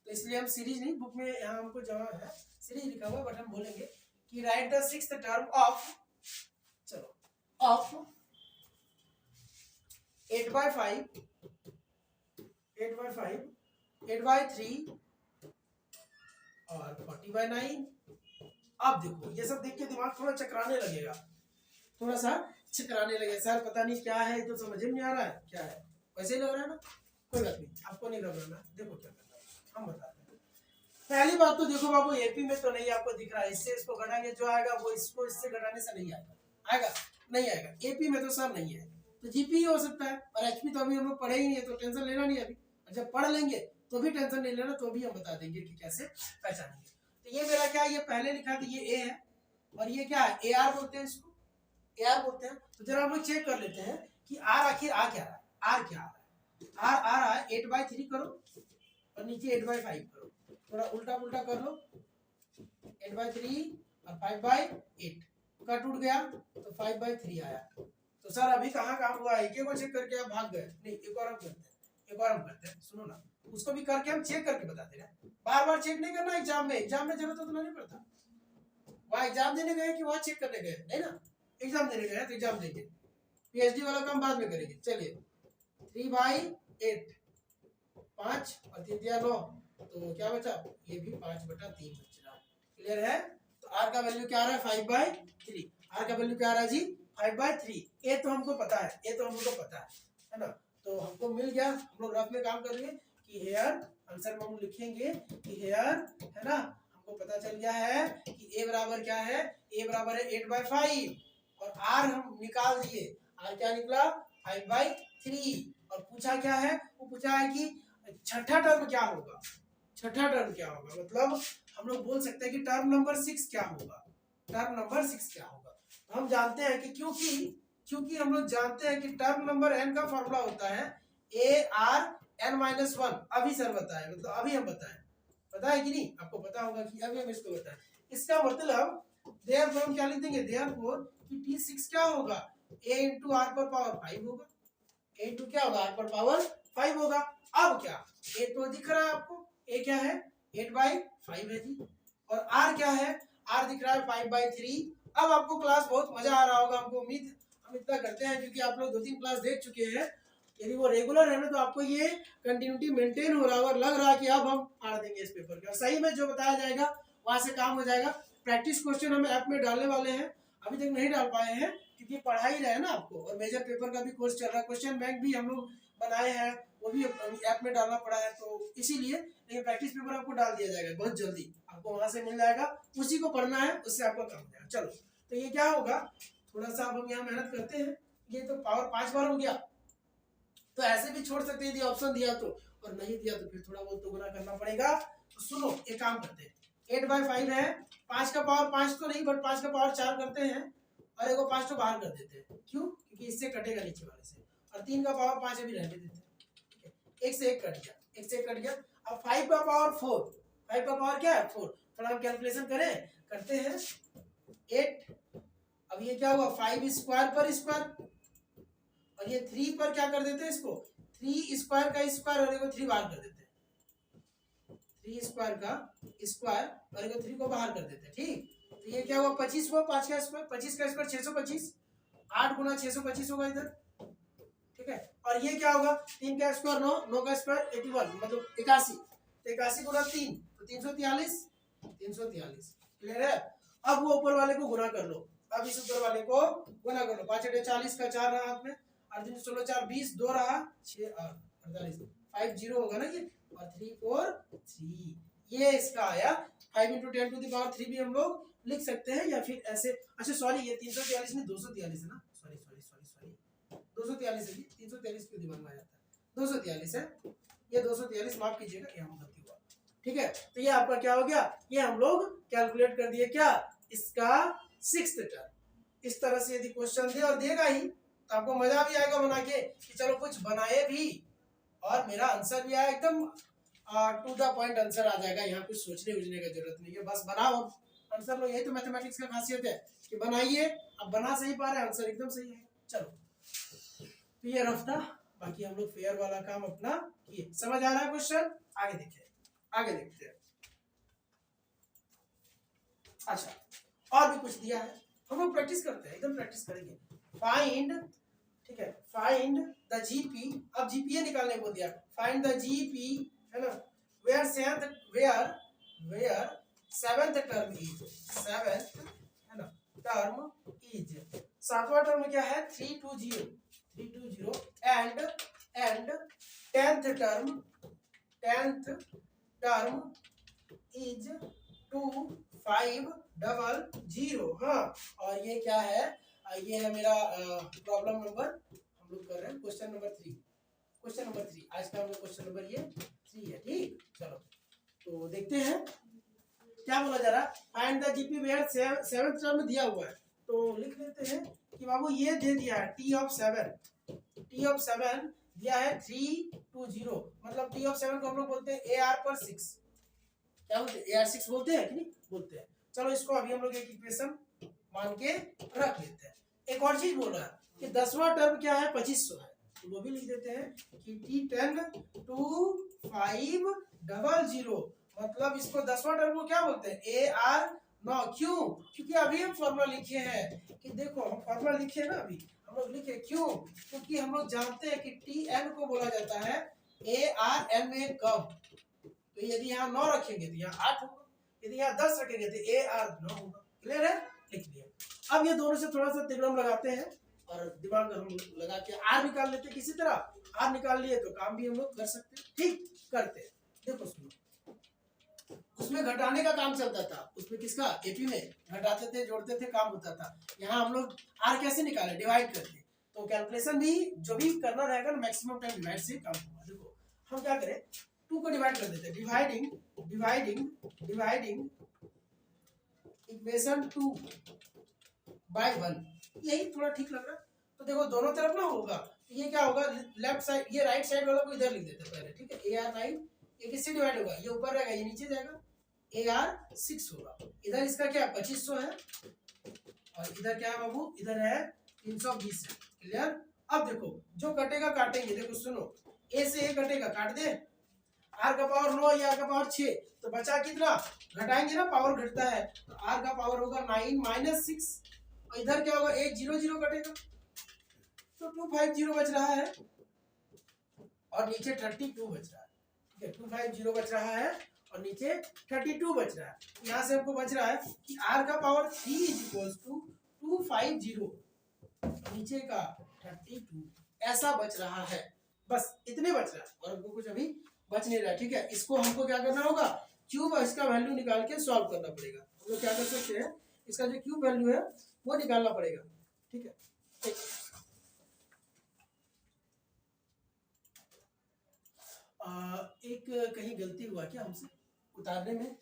तो इसलिए हम सीरीज नहीं, बुक में यहाँ हमको जवाब है सीरीज लिखा हुआ, बट हम बोलेंगे कि right the sixth term of, चलो ऑफ 8/5 8/3 और 40/9। अब देखो ये सब देख के दिमाग थोड़ा चकराने लगेगा, थोड़ा सा चकराने लगे, सर पता नहीं क्या है, तो समझ में नहीं आ रहा है क्या है, वैसे ही लग रहा है ना, कोई बात नहीं, आपको नहीं घबराना, देखो क्या करना है हम बताते हैं। पहली बात तो देखो बाबू एपी में तो नहीं आपको दिख रहा है, इससे इसको घटाएंगे जो आएगा वो इसको इससे घटाने से नहीं आएगा, आएगा नहीं आएगा, एपी में तो सर नहीं है, तो जीपी हो सकता है, और एचपी तो अभी हम लोग पढ़े ही नहीं है, तो टेंशन लेना नहीं अभी, और जब पढ़ लेंगे तो भी टेंशन नहीं लेना, तो भी हम बता देंगे कि कैसे पहचानेंगे। तो ये मेरा क्या, ये पहले लिखा था, ये ए है, और ये क्या है, ए आर बोलते हैं इसको, ए आर बोलते हैं। तो जरा हम लोग चेक कर लेते हैं कि आर आखिर आ क्या रहा है, आर क्या आ रहा है। आर आ रहा है 8/3 करो और नीचे 8/5 करो, थोड़ा उल्टा पुल्टा कर लो, 8/3 और 5/8 कट उठ गया तो 5/3 आया। तो सर अभी कहाँ काम हुआ है, एक चेक करके आप भाग गए, नहीं एक और हम करते हैं, एक और हम करते हैं, सुनो ना, उसको भी करके हम चेक करके बताते हैं, बार बार चेक नहीं करना एग्जाम में, एग्जाम में जरूरत उतना नहीं पड़ता। वहाँ एग्जाम देने गए कि वहाँ चेक करने गए, नहीं ना, एग्जाम देने गए तो एग्जाम देंगे, पीएचडी वाला काम बाद में करेंगे। चलिए 3/8 5 और 3 दिया 9, तो क्या बचा, ये भी 5/3 बच रहा है। क्लियर है। तो आर का वैल्यू क्या आ रहा है 5/3, आर का वैल्यू क्या आ रहा है जी 5/3। ए तो हमको पता है, ए तो हमको पता है ना, तो हमको मिल गया। हम लोग रफ में काम करेंगे कि हेयर, आंसर में हम लिखेंगे कि हेयर, है ना, हमको पता चल गया है कि ए बराबर क्या है, ए बराबर है 8/5 और आर हम निकाल दिए, आर क्या निकला 5/3। और पूछा क्या है, वो पूछा है कि छठा टर्म क्या होगा, छठा टर्म क्या होगा, मतलब हम लोग बोल सकते हैं कि टर्म नंबर 6 क्या होगा, टर्म नंबर 6 क्या होगा। तो हम जानते हैं कि क्योंकि हम लोग जानते हैं कि टर्म नंबर n का फॉर्मूला होता है ARn-1। अभी सर बताए, मतलब अभी हम बताएं, पता है कि नहीं, आपको पता होगा कि अभी हम इसको बताएं। इसका मतलब देयरफॉर हम क्या लिख देंगे, देयरफॉर कि T6 क्या होगा, A × R पर पावर 5 होगा, A × क्या होगा, R पर पावर 5 होगा। अब क्या, A तो दिख रहा है आपको, A क्या है 8/5 है जी, और R क्या है, R दिख रहा है 5/3। अब आपको क्लास बहुत मजा आ रहा होगा, हमको उम्मीद, हम इतना करते हैं क्योंकि आप लोग 2-3 क्लास देख चुके हैं। यदि वो रेगुलर है ना तो आपको ये कंटिन्यूटी मेंटेन हो रहा होगा, लग रहा है कि अब हम पढ़ा देंगे इस पेपर का, सही में जो बताया जाएगा वहां से काम हो जाएगा। प्रैक्टिस क्वेश्चन हम ऐप में डालने वाले हैं, अभी तक नहीं डाल पाए हैं क्योंकि पढ़ा ही रहे हैं ना आपको, और मेजर पेपर का भी कोर्स चल रहा है, क्वेश्चन बैंक भी हम लोग बनाए हैं, वो भी ऐप में डालना पड़ा है, तो इसीलिए, लेकिन प्रैक्टिस पेपर आपको डाल दिया जाएगा बहुत जल्दी, आपको वहां से मिल जाएगा, उसी को पढ़ना है, उससे आपका काम हो जाएगा। चलो तो ये क्या होगा, थोड़ा सा अब हम यहाँ मेहनत करते हैं। ये तो पावर 5 बार हो गया, तो ऐसे भी छोड़ सकते हैं यदि ऑप्शन दिया तो, और नहीं दिया तो फिर थोड़ा बहुत तो गुना करना पड़ेगा। तो सुनो एक काम करते हैं, 8/5 है, 5 का पावर 5 तो नहीं, बट 5 का पावर 4 करते हैं, और एक 5 तो बाहर कर देते हैं, क्यों, क्योंकि इससे कटेगा नीचे वाले से, और 3 का पावर 5 अभी रहने देते हैं, एक से एक कट गया, एक से एक कट गया। अब 5 का पावर 4, 5 का पावर क्या है 4, थोड़ा हम कैलकुलेशन करें, करते हैं 8, अब ये क्या हुआ 5 स्क्वायर पर स्क्वायर, और ये 3 पर क्या कर देते हैं इसको, 3 स्क्वायर का स्क्वायर और 3 बाहर कर देते हैं, 3 स्क्वायर का स्क्वायर और 3 को बाहर कर देते हैं, ठीक। तो ये क्या हुआ 25 हुआ, 5 का स्क्वायर, 25 का स्क्वायर 625, 8 × 625 होगा इधर, ठीक है। और ये क्या होगा 3 का स्क्वायर 9, 9 का स्क्वायर 81, मतलब 81, तो 81 × 3 तो 343, 343, क्लियर है। अब वो ऊपर वाले को गुना कर लो, अब इस ऊपर वाले को गुना कर लो, 5 × 40 का 4 रहा हाथ में, 8 × 16 4 20, 2 रहा 6 और 48, 50 होगा ना ये, और 3 4 3, ये इसका आया। 5 × 10⁻³ भी हम लोग लिख सकते हैं, या फिर ऐसे, अच्छा सॉरी ये 343 नहीं 243 है ना, सॉरी 243 है जी, 343 क्यों दिमाग में आ जाता है, 243 है, ये 243 माफ कीजिएगा, यहाँ गलती हुआ, ठीक है। तो ये आपका क्या हो गया, ये हम लोग कैलकुलेट कर दिए क्या, इसका 6th टर्म। इस तरह से यदि क्वेश्चन दे, और देगा ही तो आपको मजा भी आएगा बना के कि चलो कुछ बनाए भी और मेरा आंसर भी आया, एकदम टू द पॉइंट आंसर आ जाएगा, यहाँ कुछ सोचने उचने का जरूरत नहीं है, बस बनाओ आंसर लो। यही तो मैथमेटिक्स का खासियत है कि बनाइए, अब बना सही पा रहे हैं, आंसर एकदम सही है। चलो तो ये रफ था, बाकी हम लोग फेयर वाला काम अपना किए, समझ आ रहा है क्वेश्चन, आगे देखिए, आगे देखते हैं। अच्छा और भी कुछ दिया है, हम लोग प्रैक्टिस करते हैं, एकदम प्रैक्टिस करेंगे। फाइंड, ठीक है, फाइंड द जीपी, अब जीपीए निकालने को दिया, फाइंड द जीपी, है ना, where seventh term is, seventh, है ना, टर्म इज, सातवां टर्म क्या है 320 एंड 10th टर्म इज 2500। हाँ, और ये क्या है, ये है मेरा प्रॉब्लम नंबर, हम लोग कर रहे हैं क्वेश्चन नंबर 3, आज का हम लोग क्वेश्चन नंबर ये 3 है। ठीक, चलो तो देखते हैं क्या बोला जा रहा है। Find the GP where 7th term में दिया हुआ है, तो लिख लेते हैं कि बाबू ये दे दिया है टी ऑफ 7 दिया है 320, मतलब टी ऑफ 7 को हम लोग बोलते हैं ए आर पर 6, क्या बोलते हैं, ए आर 6 बोलते हैं कि नहीं बोलते हैं। चलो इसको अभी हम लोग एक इक्वेशन मान के रख लेते हैं। एक और चीज बोल रहा है कि 10वां टर्म क्या है, 2500 है, तो वो भी लिख देते हैं कि T10 2500, मतलब इसको 10वां टर्म को क्या बोलते हैं, ए आर 9। क्यों? क्योंकि अभी हम फॉर्मूला लिखे हैं कि देखो हम फॉर्मूला लिखे ना, अभी हम लोग लिखे क्यों, क्योंकि हम लोग जानते हैं कि Tn को बोला जाता है ए आर एन में कम। तो यदि यहाँ 9 रखेंगे तो यहाँ 8 होगा, यदि यहाँ 10 रखेंगे तो ए आर 9 होगा। क्लियर है, लिख लिया। अब ये दोनों से थोड़ा सा तिगड़म लगाते हैं और दिमाग हम लगा के आर निकाल लेते हैं। किसी तरह आर निकाल लिए तो काम भी हम लोग कर सकते हैं। ठीक, करते हैं। देखो सुनो, उसमें घटाने का काम चलता था, उसमें किसका, एपी में घटाते थे, जोड़ते थे, काम होता था। यहाँ हम लोग आर कैसे निकाले, डिवाइड करके। तो कैलकुलेशन भी जो भी करना रहेगा ना, मैक्सिमम टाइम डिवाइड से काम होगा। देखो हम क्या करें, 2 को डिवाइड कर देते हैं, डिवाइडिंग इक्वेशन 2 बाय 1, यही थोड़ा ठीक लग रहा है। तो देखो दोनों तरफ ना होगा, तो ये क्या होगा, लेफ्ट साइड, ये राइट साइड वाला को इधर लिख देते हैं पहले। ठीक है, ए आर 9 ये किससे डिवाइड होगा, ये ऊपर रहेगा, ये नीचे जाएगा, ए आर 6 होगा। इधर इसका क्या 2500 है, और इधर क्या है बाबू, इधर है 320 है। क्लियर। अब देखो जो कटेगा काटेंगे, देखो सुनो, ए से ए कटेगा, काट दे, आर का पावर 9, आर का पावर 6, तो बचा कितना, घटाएंगे ना, पावर घटता है, तो आर का पावर होगा 9 माइनस 6, और इधर क्या होगा, 8 0 0 कटेगा, तो 250 बच रहा है, और नीचे 32 बच रहा है। ठीक है, 250 बच रहा है और नीचे 32 बच रहा है। यहाँ से हमको बच रहा है कि r का पावर 3 इक्वल्स टू 250, नीचे का 32, ऐसा बच रहा है। बस इतने बच रहा है, और हमको कुछ अभी बच नहीं रहा। ठीक है, इसको हमको क्या करना होगा, क्यूब और इसका वैल्यू निकाल के सॉल्व करना पड़ेगा। हम लोग क्या कर सकते हैं, इसका जो क्यूब वैल्यू है वो निकालना पड़ेगा। ठीक है, एक कहीं गलती हुआ क्या हमसे उतारने में,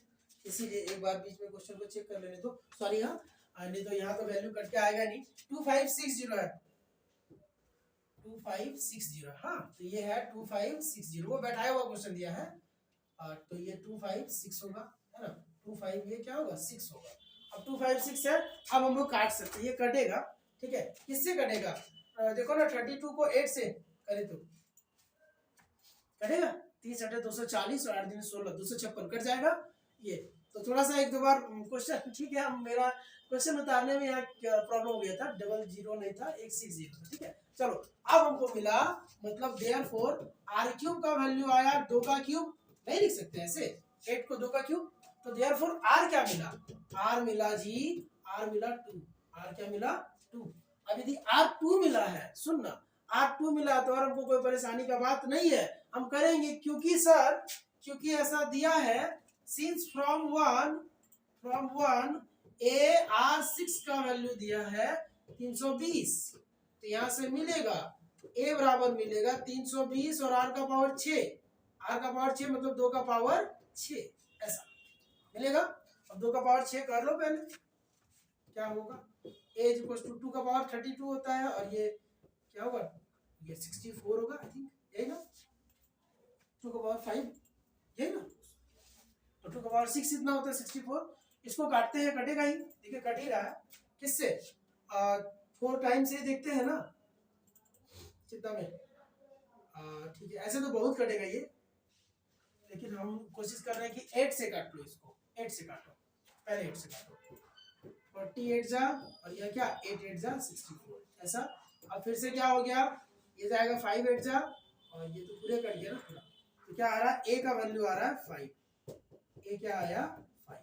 इसीलिए एक बार बीच में क्वेश्चन को चेक कर लेने दो। सॉरी, हाँ, नहीं तो यहाँ तो वैल्यू कट के आएगा नहीं। 2560 है, 2560, हाँ, तो ये है 2560, वो बैठाया हुआ क्वेश्चन दिया है, तो ये 256 होगा, है ना, 25 ये क्या होगा 6 होगा। अब 256 है, अब हम लोग काट सकते हैं, ये कटेगा। ठीक है, किससे कटेगा, देखो ना 32 को 8 से करे तो कटेगा, 30 8 240 और 8 दिन 16 256 कट जाएगा ये। तो थोड़ा सा एक दो बार क्वेश्चन, ठीक है, मेरा क्वेश्चन उतारने में यहाँ प्रॉब्लम हो गया था, 00 नहीं था, 160 था। ठीक है, चलो अब हमको मिला, मतलब देयरफॉर r क्यूब का वैल्यू आया 2 का क्यूब, नहीं लिख सकते ऐसे, 8 को 2 का क्यूब, तो देयरफॉर r क्या मिला, r मिला जी, r मिला 2, r क्या मिला 2। अब यदि r2 मिला है, सुनना, r2 मिला तो और हमको कोई परेशानी का बात नहीं है, हम करेंगे, क्योंकि सर, क्योंकि ऐसा दिया है, since from one A R 6 का वैल्यू दिया है 320, तो यहाँ से मिलेगा a बराबर मिलेगा 320 और r का पावर 6, r का पावर 6 मतलब 2 का पावर 6, ऐसा मिलेगा। अब 2 का पावर 6 कर लो पहले, क्या होगा, a इक्वल्स टू 2 का पावर 32 होता है, और ये क्या होगा, ये 64 होगा, आई थिंक, यही ना, 2 का पावर 5, यही ना, तो 2 का पावर 6 इतना होता है 64। इसको काटते हैं, कटेगा ही, देखिए कट ही रहा है, किससे, 4 टाइम से देखते हैं ना चित्ता में, ठीक है, ऐसे तो बहुत कटेगा ये, लेकिन हम कोशिश कर रहे हैं कि 8 से काट लो इसको, 8 से काटो, पहले 8 से काटो, 48 जा, और यह क्या 8 8 जा 64, ऐसा। अब फिर से क्या हो गया, ये जाएगा 5 8 जा, और ये तो पूरे कट गया ना पूरा, तो क्या आ रहा है, a का वैल्यू आ रहा है 5, a क्या आया 5,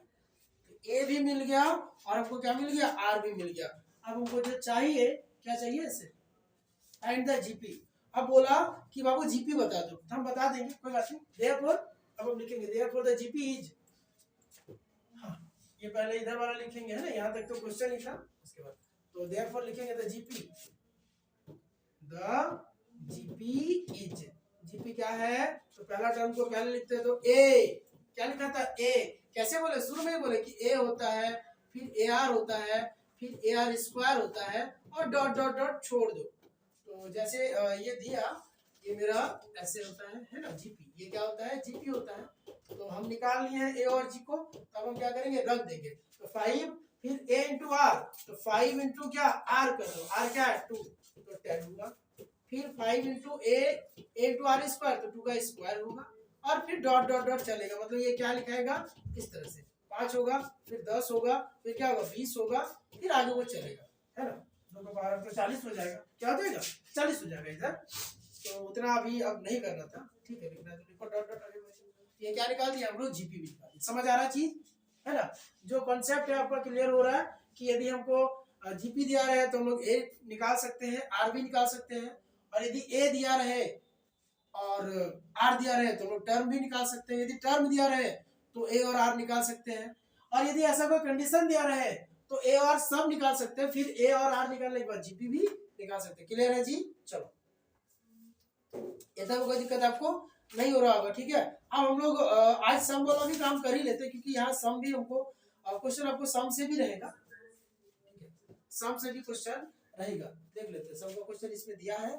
तो a भी मिल गया और हमको क्या मिल गया, r भी मिल गया। अब हमको जो चाहिए, क्या चाहिए इसे, फाइंड द जीपी। अब बोला कि बाबू जीपी बता दो, तो हम बता देंगे, कोई बात नहीं। देयरफॉर अब हम लिखेंगे, देयरफॉर द जीपी इज, हाँ, ये पहले इधर वाला लिखेंगे, है ना, यहाँ तक तो क्वेश्चन ही था, उसके बाद तो देयरफॉर लिखेंगे द जीपी इज, जीपी क्या है, तो पहला टर्म को पहले लिखते हैं तो ए, क्या लिखा था ए, कैसे बोले शुरू में ही बोले कि ए होता है, फिर ए आर होता है, फिर ए आर स्क्वायर होता है और डॉट डॉट डॉट छोड़ दो। तो जैसे ये दिया, ये मेरा ऐसे होता है ना जीपी, ये क्या होता है जीपी होता है। तो हम निकाल लिए हैं ए और जी को, तब हम क्या करेंगे रख देंगे। तो 5 फिर ए इंटू आर, तो 5 इंटू क्या आर कर दो, आर क्या है 2, तो 10 होगा। फिर 5 into a into r square, तो 2 का स्क्वायर होगा और फिर डॉट डॉट डॉट चलेगा, मतलब ये क्या लिखाएगा इस तरह से 5 होगा, फिर 10 होगा, फिर क्या होगा 20 होगा, फिर आगे वो चलेगा, है ना। 2 का पावर तो 40 हो जाएगा, क्या हो जाएगा 40 हो जाएगा इधर। तो उतना अभी अब नहीं करना था, ठीक है, लिखना तो लिखो डॉट डॉट आगे। ये क्या निकाल दिया हम लोग जीपी भी निकाल दिया। समझ आ रहा चीज, है ना। जो कॉन्सेप्ट है आपका क्लियर हो रहा है कि यदि हमको जीपी दिया रहे तो हम लोग ए निकाल सकते हैं, आर भी निकाल सकते हैं, और यदि ए दिया रहे और आर दिया रहे तो हम लोग टर्म भी निकाल सकते हैं। यदि टर्म दिया रहे तो ए और आर निकाल सकते हैं, और यदि ऐसा कोई कंडीशन दिया रहे तो ए और सब निकाल सकते हैं, फिर ए और आर निकालने के बाद जीपी भी निकाल सकते हैं। क्लियर है जी, चलो ऐसा कोई दिक्कत आपको नहीं हो रहा होगा, ठीक है। अब हम लोग आज सम वाला भी काम कर ही लेते हैं, क्योंकि यहाँ सम भी हमको क्वेश्चन आपको सम से भी रहेगा, सम से भी क्वेश्चन रहेगा, देख लेते हैं। सम का क्वेश्चन इसमें दिया है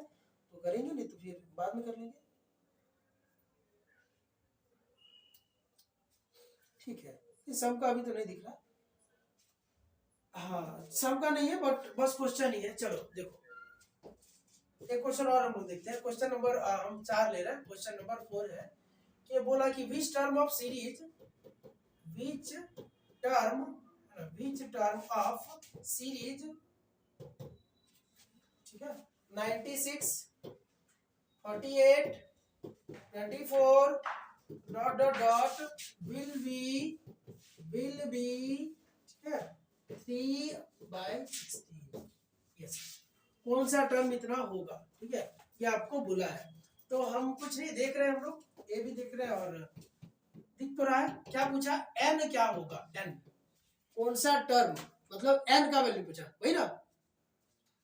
तो करेंगे, नहीं तो फिर बाद में कर लेंगे, ठीक है। सम का अभी तो नहीं दिख रहा, हाँ सम का नहीं है, बट बस क्वेश्चन ही है। चलो देखो एक क्वेश्चन और हम लोग देखते हैं। क्वेश्चन नंबर हम 4 ले रहे हैं, क्वेश्चन नंबर 4 है कि बोला कि which term of series, which term of series, ठीक है, 96 48 24 dot dot dot will be, ठीक है 3/16, यस। कौन सा टर्म इतना होगा, ठीक है, ये आपको बोला है। तो हम कुछ नहीं देख रहे हैं, हम लोग ये भी देख रहे हैं और दिख तो रहा है। क्या पूछा, n क्या होगा, n कौन सा टर्म, मतलब n का वैल्यू पूछा, वही ना,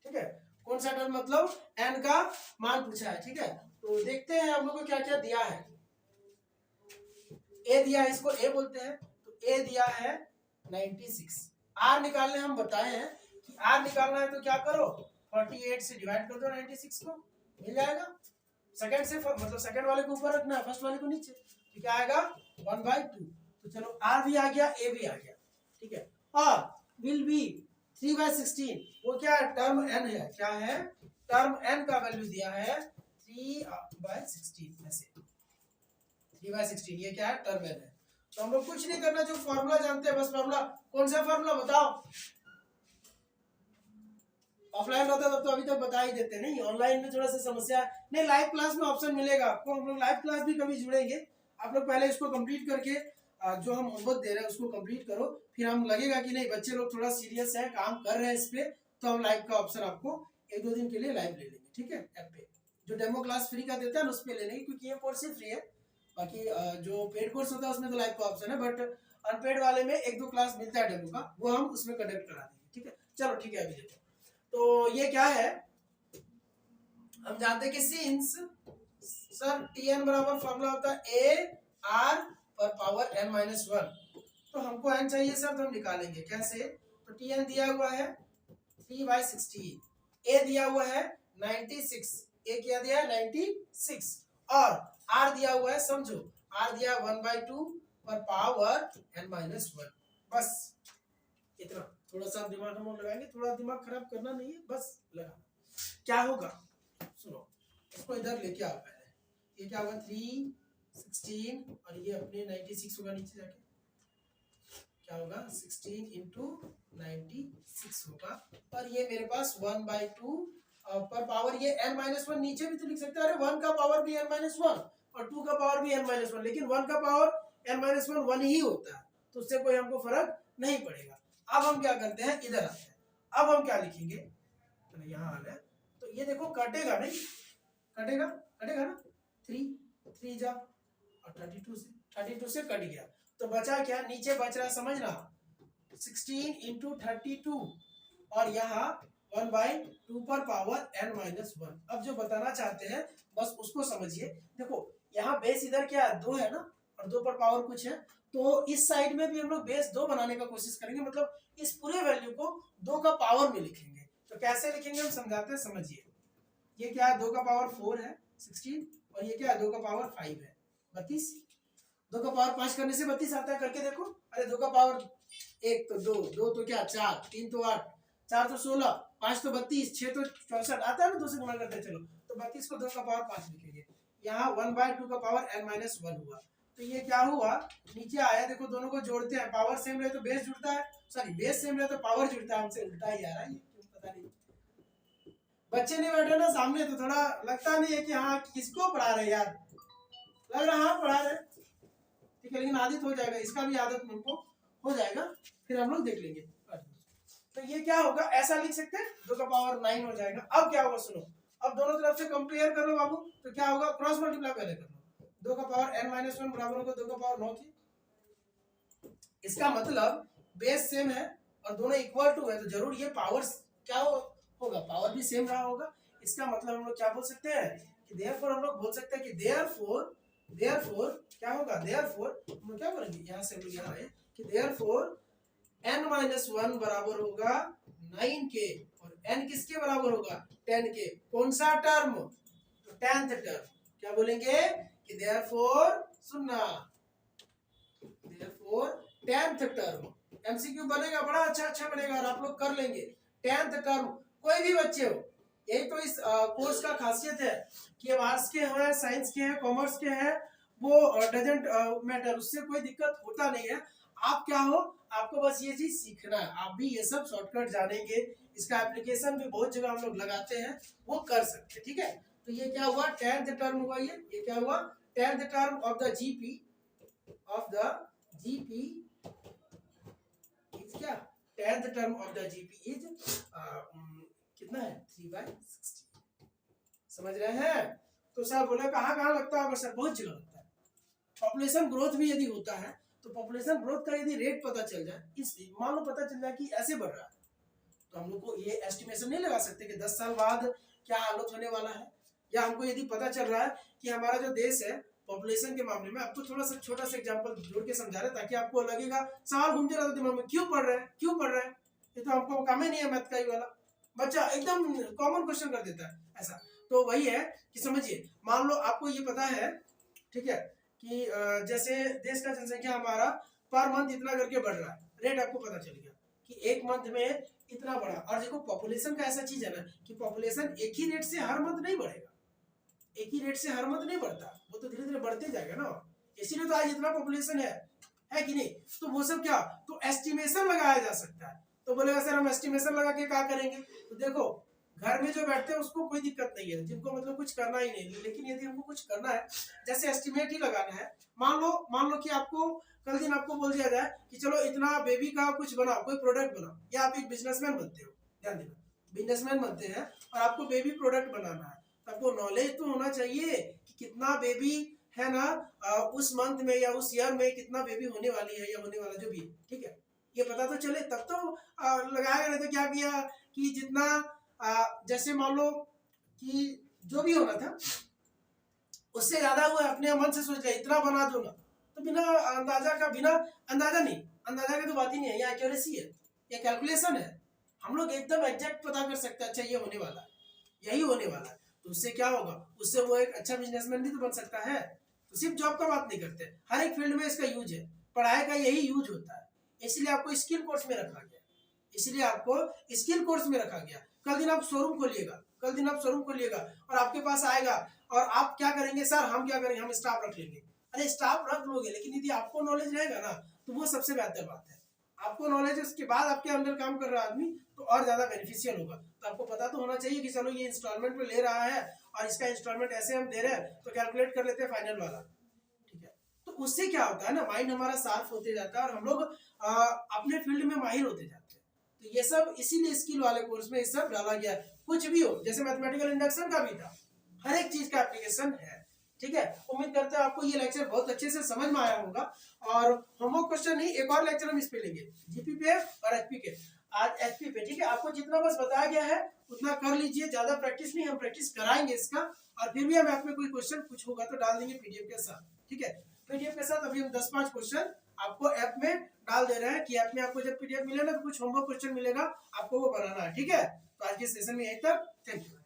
ठीक है। कौन सा टर्म मतलब n का मान पूछा है, ठीक है। तो देखते हैं हम लोग को क्या क्या दिया है। a दिया है, इसको a बोलते हैं, तो a दिया है 96। r निकालने हम बताए हैं कि r निकालना है तो क्या करो 48 से डिवाइड कर दो 96 को, मिल जाएगा। सेकंड से मतलब सेकंड वाले को ऊपर रखना है, फर्स्ट वाले को नीचे, तो क्या आएगा 1/2। तो चलो r भी आ गया, a भी आ गया, ठीक है। और विल बी 3/16, वो क्या है टर्म n है, क्या है टर्म n का वैल्यू दिया है 3/16 में से 3/16, ये क्या है टर्म n है। तो हम लोग कुछ नहीं करना, जो फॉर्मूला जानते हैं बस फॉर्मूला, कौन सा फॉर्मूला बताओ। ऑफलाइन होता तब तो अभी तक बता ही देते, नहीं ऑनलाइन में थोड़ा सा समस्या नहीं। लाइव क्लास में ऑप्शन मिलेगा आपको, हम लोग लाइव क्लास भी कभी जुड़ेंगे। आप लोग पहले इसको कंप्लीट करके जो हम होमवर्क दे रहे हैं उसको कंप्लीट करो, फिर हम लगेगा कि नहीं बच्चे लोग थोड़ा सीरियस है, काम कर रहे हैं इस पे, तो हम लाइव का ऑप्शन आपको 1-2 दिन के लिए लाइव ले लेंगे, ठीक है। ऐप पे जो डेमो क्लास फ्री का देता है उस पर ले लेंगे, क्योंकि ये कोर्स ही फ्री है। बाकी जो पेड कोर्स होता है उसमें तो लाइव का ऑप्शन है, बट अनपेड वाले में 1-2 क्लास मिलता है डेमो का, वो हम उसमें कंडक्ट करा देंगे, ठीक है। चलो ठीक है, अभी देखो तो ये क्या है, हम जानते हैं कि सिंस सर tn बराबर फॉर्मूला होता है a r पर पावर n-1, तो हमको n चाहिए सर, तो हम निकालेंगे कैसे। तो tn दिया हुआ है 3/16, a दिया हुआ है 96, a क्या दिया है 96, और r दिया हुआ है, समझो r दिया 1/2 पर पावर n-1, बस इतना। थोड़ा सा दिमाग हम लगाएंगे, थोड़ा दिमाग खराब करना नहीं है, बस लगा। क्या होगा सुनो, इसको इधर लेके आओ पहले, ये क्या होगा 3/16 और ये अपने 96 होगा नीचे जाके, क्या होगा 16 इंटू 96 होगा, और ये मेरे पास 1/2 पर पावर ये n-1, नीचे भी तो लिख सकते हैं, अरे 1 का पावर भी n-1 और 2 का पावर भी n-1, लेकिन 1 का पावर n-1 1 ही होता है, तो उससे कोई हमको फर्क नहीं पड़ेगा। अब हम क्या करते हैं, इधर आते हैं, अब हम क्या लिखेंगे, तो यहाँ आ गए, तो ये देखो कटेगा नहीं, कटेगा ना, 3 जा और 32 से कट गया, तो बचा क्या, नीचे बच रहा, समझना 16 इंटू 32 और यहाँ 1/2 अब जो बताना चाहते हैं बस उसको समझिए। देखो यहाँ बेस इधर क्या है, 2 है ना, और 2 पर पावर कुछ है, तो इस साइड में भी हम लोग बेस 2 बनाने का कोशिश करेंगे, मतलब इस पूरे वैल्यू को 2 का पावर में लिखेंगे। तो कैसे लिखेंगे हम समझाते हैं, समझिए। ये क्या है, 2 का पावर 4 है 16, और ये क्या है 2 का पावर 5 है 32। 2 का पावर 5 करने से 32 आता है, करके देखो। अरे 2 का पावर 1 तो 2, 2 तो क्या 4, 3 तो 8, 4 तो 16, 5 तो 32, 6 तो 64 आता है ना, 2 से गुणा करते हैं। चलो तो 32 को 2 का पावर 5 लिखेंगे। यहाँ 1/2 का पावर n-1 हुआ, तो ये क्या हुआ, नीचे आया। देखो दोनों को जोड़ते हैं, पावर सेम रहे तो बेस जुड़ता है, सॉरी बेस सेम रहे तो पावर जुड़ता है। हमसे उल्टा ही आ रहा है ये, क्यों पता नहीं। बच्चे नहीं बैठे ना सामने तो थोड़ा लगता नहीं है कि हाँ किसको पढ़ा रहे यार, लग रहा हाँ पढ़ा रहे, ठीक है, लेकिन आदत हो जाएगा, इसका भी आदत हमको हो जाएगा, फिर हम लोग देख लेंगे। तो ये क्या होगा, ऐसा लिख सकते हैं, 2 का पावर 9 हो जाएगा। अब क्या होगा सुनो, अब दोनों तरफ से कंपेयर कर लो बाबू, तो क्या होगा, क्रॉस मल्टीप्लाई पहले कर लो। 2 का पावर n-1 बराबर होगा 2 का पावर 9 की। इसका मतलब बेस सेम है और दोनों इक्वल टू है, तो जरूर ये पावर क्या होगा, पावर भी सेम रहा होगा। इसका मतलब हम लोग क्या बोल सकते हैं कि देयरफॉर, हम लोग बोल सकते हैं कि देयरफॉर क्या होगा, देयरफॉर हम लोग क्या बोलेंगे, यहाँ से हम लोग यहाँ आए कि देयरफॉर n-1 बराबर होगा 9 के, और n किसके बराबर होगा, 10 के। कौन सा टर्म, तो 10th टर्म। क्या बोलेंगे कि देयरफॉर, सुनना, देयरफॉर 10th टर्म। एमसीक्यू बनेगा, बड़ा अच्छा बनेगा और आप लोग कर लेंगे। 10th टर्म, कोई भी बच्चे हो, यही तो इस कोर्स का खासियत है कि अब आर्ट्स के हैं, साइंस के हैं, कॉमर्स के हैं, वो डजंट मैटर, उससे कोई दिक्कत होता नहीं है। आप क्या हो, आपको बस ये चीज सीखना है, आप भी ये सब शॉर्टकट जानेंगे, इसका एप्लीकेशन भी बहुत जगह हम लोग लगाते हैं, वो कर सकते हैं, ठीक है। तो ये क्या हुआ, 10th टर्म हुआ, ये क्या हुआ, 10th term of the GP is क्या, 10th term of the GP is कितना है, 3/60। समझ रहे हैं। तो सर बोले कहाँ कहाँ लगता है सर, बहुत जगह लगता है। पॉपुलेशन ग्रोथ भी यदि होता है तो पॉपुलेशन ग्रोथ का यदि रेट पता चल जाए, इस मान लो पता चल जाए कि ऐसे बढ़ रहा है, तो हम लोग को ये एस्टिमेशन नहीं लगा सकते कि 10 साल बाद क्या हालत होने वाला है। या हमको यदि पता चल रहा है कि हमारा जो देश है पॉपुलेशन के मामले में, आपको थोड़ा सा छोटा सा एग्जांपल जोड़ के समझा रहे ताकि आपको लगेगा, सवाल घूमते रहता दिमाग में, क्यों पढ़ रहे हैं, ये तो हमको काम ही नहीं है मैथ का ही वाला। बच्चा एकदम कॉमन क्वेश्चन कर देता है ऐसा। तो वही है कि समझिए, मान लो आपको ये पता है, ठीक है, कि जैसे देश का जनसंख्या हमारा पर मंथ इतना करके बढ़ रहा है, रेट आपको पता चल गया कि एक मंथ में इतना बढ़ा। और देखो पॉपुलेशन का ऐसा चीज है ना कि पॉपुलेशन एक ही रेट से हर मंथ नहीं बढ़ेगा, एक ही रेट से हर मंथ नहीं बढ़ता, वो तो धीरे धीरे बढ़ते जाएगा ना। इसीलिए तो आज इतना पॉपुलेशन है कि नहीं। तो वो सब क्या, तो एस्टिमेशन लगाया जा सकता है। तो बोलेगा सर हम एस्टिमेशन लगा के क्या करेंगे, तो देखो घर में जो बैठते हैं उसको कोई दिक्कत नहीं है, जिनको मतलब कुछ करना ही नहीं, लेकिन यदि हमको कुछ करना है, जैसे एस्टिमेट ही लगाना है, मान लो कि आपको कल दिन आपको बोल दिया जाए कि चलो इतना बेबी का कुछ बनाओ, कोई प्रोडक्ट बनाओ, या आप एक बिजनेसमैन बनते हो, ध्यान देना, बिजनेसमैन बनते हैं और आपको बेबी प्रोडक्ट बनाना है, तो आपको नॉलेज तो होना चाहिए कि कितना बेबी है ना, उस मंथ में या उस ईयर में कितना बेबी होने वाली है या होने वाला जो भी है, ठीक है, ये पता तो चले तब तो लगाएगा। नहीं तो क्या किया कि जितना जैसे मान लो कि जो भी होना था उससे ज्यादा हुआ, अपने मन से सोच लिया इतना बना दो ना, तो बिना अंदाजा नहीं, अंदाजा की तो बात ही नहीं है, ये एक्यूरेसी है, ये कैलकुलेशन है। हम लोग एकदम एग्जैक्ट पता कर सकते हैं, अच्छा ये होने वाला है, यही होने वाला है, तो उससे क्या होगा, उससे वो एक अच्छा बिजनेसमैन भी तो बन सकता है। तो सिर्फ जॉब का बात नहीं करते, हर एक फील्ड में इसका यूज है, पढ़ाई का यही यूज होता है। इसलिए आपको स्किल कोर्स में रखा गया, इसलिए आपको स्किल कोर्स में रखा गया। कल दिन आप शोरूम खोलिएगा और आपके पास आएगा और आप क्या करेंगे, सर हम क्या करेंगे, हम स्टाफ रख लेंगे। अरे स्टाफ रख लोगे, लेकिन यदि आपको नॉलेज रहेगा ना तो वो सबसे बेहतर बात है। आपको नॉलेज, उसके बाद आपके अंडर काम कर रहा आदमी तो और ज्यादा बेनिफिशियल होगा। तो आपको पता तो होना चाहिए कि चलो ये इंस्टॉलमेंट में ले रहा है और इसका इंस्टॉलमेंट ऐसे हम दे रहे हैं, तो कैलकुलेट कर लेते हैं फाइनल वाला, ठीक है। तो उससे क्या होता है ना, माइंड हमारा शार्प होते जाता है और हम लोग अपने फील्ड में माहिर होते जाते हैं। तो ये सब इसीलिए स्किल वाले कोर्स में ये सब डाला गया है। कुछ भी हो, जैसे मैथमेटिकल इंडक्शन का भी था, हर एक चीज का एप्लीकेशन है, ठीक है, उम्मीद करते हैं आपको ये लेक्चर बहुत अच्छे से समझ में आया होगा। और होमवर्क क्वेश्चन नहीं, एक और लेक्चर हम इस पे लेंगे, जीपी पे और एचपी के। आज एचपी पे, ठीक है, आपको जितना बस बताया गया है उतना कर लीजिए, ज्यादा प्रैक्टिस नहीं, हम प्रैक्टिस कराएंगे इसका। और फिर भी हम ऐप में कोई क्वेश्चन कुछ होगा तो डाल देंगे पीडीएफ के साथ, ठीक है। पीडीएफ के साथ अभी हम 10-5 क्वेश्चन आपको ऐप में डाल दे रहे हैं कि ऐप में आपको जब पीडीएफ मिलेगा तो कुछ होमवर्क क्वेश्चन मिलेगा, आपको वो बनाना है, ठीक है। तो आज के सेशन में यहीं तक, थैंक यू।